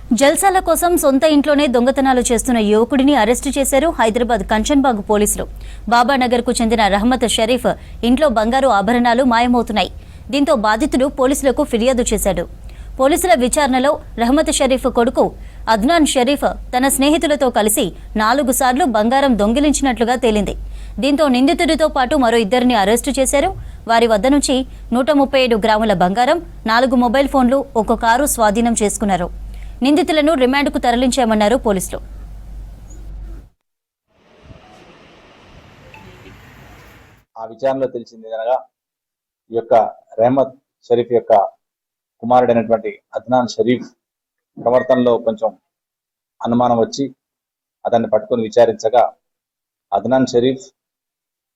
జల్సాల కోసం సొంత ఇంట్లోనే దొంగతనాలు చేస్తున్న యువకుడిని అరెస్టు చేశారు హైదరాబాద్ కంచన్బాగ్ పోలీసులు. బాబానగర్కు చెందిన రహమత్ షరీఫ్ ఇంట్లో బంగారు ఆభరణాలు మాయమవుతున్నాయి. దీంతో బాధితుడు పోలీసులకు ఫిర్యాదు చేశాడు. పోలీసుల విచారణలో రహమత్ షరీఫ్ కొడుకు అద్నాన్ షరీఫ్ తన స్నేహితులతో కలిసి 4 సార్లు బంగారం దొంగిలించినట్లుగా తేలింది. దీంతో నిందితుడితో పాటు మరో ఇద్దరిని అరెస్టు చేశారు. వారి వద్ద నుంచి 137 గ్రాముల బంగారం, 4 మొబైల్ ఫోన్లు, ఒక కారు స్వాధీనం చేసుకున్నారు. నిందితులను రిమాండ్కు తరలించామన్నారు పోలీసులు. ఆ విచారణలో తెలిసింది అనగా ఈ యొక్క రహమత్ షరీఫ్ యొక్క కుమారుడైనటువంటి అద్నాన్ షరీఫ్ ప్రవర్తనలో కొంచెం అనుమానం వచ్చి అతన్ని పట్టుకొని విచారించగా అద్నాన్ షరీఫ్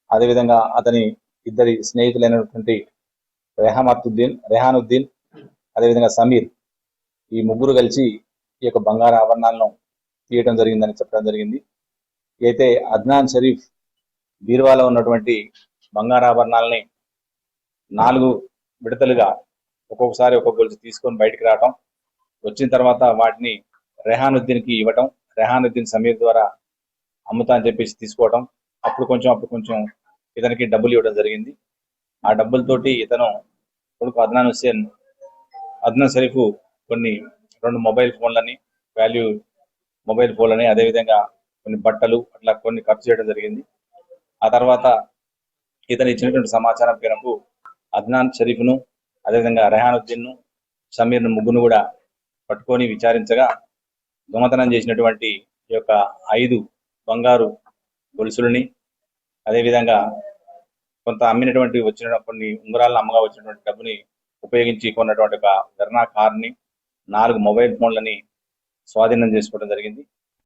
అదేవిధంగా అతని ఇద్దరి స్నేహితులైనటువంటి రెహానుద్దీన్ అదేవిధంగా సమీర్ ఈ ముగ్గురు కలిసి ఈ యొక్క బంగారు ఆభరణాలను తీయటం జరిగిందని చెప్పడం జరిగింది. అయితే అద్నాన్ షరీఫ్ బీరువాలో ఉన్నటువంటి బంగారు ఆభరణాలని 4 విడతలుగా ఒక్కొక్కసారి ఒక్కొక్క గొలుసు తీసుకొని బయటికి రావటం, వచ్చిన తర్వాత వాటిని రెహానుద్దీన్కి ఇవ్వటం, రెహానుద్దీన్ సమీర్ ద్వారా అమ్ముతా అని చెప్పేసి తీసుకోవటం, అప్పుడు కొంచెం ఇతనికి డబ్బులు ఇవ్వడం జరిగింది. ఆ డబ్బులతోటి ఇతను కొడుకు అద్నాన్ షరీఫ్ కొన్ని 2 మొబైల్ ఫోన్లని, వాల్యూ మొబైల్ ఫోన్లని, అదేవిధంగా కొన్ని బట్టలు అట్లా కొన్ని ఖర్చు చేయడం జరిగింది. ఆ తర్వాత ఇతను ఇచ్చినటువంటి సమాచారం మేరకు అద్నాన్ షరీఫ్ను అదేవిధంగా రెహానుద్దీన్ను సమీర్ను ముగ్గురు కూడా పట్టుకొని విచారించగా దొంగతనం చేసినటువంటి ఈ యొక్క 5 బంగారు గొలుసులని, అదేవిధంగా కొంత అమ్మినటువంటి వచ్చిన కొన్ని ఉంగరాలను అమ్మగా వచ్చినటువంటి డబ్బుని ఉపయోగించి కొన్నటువంటి ఒక వెర్నా కార్ని, 4 మొబైల్ ఫోన్లని స్వాధీనం చేసుకోవడం జరిగింది.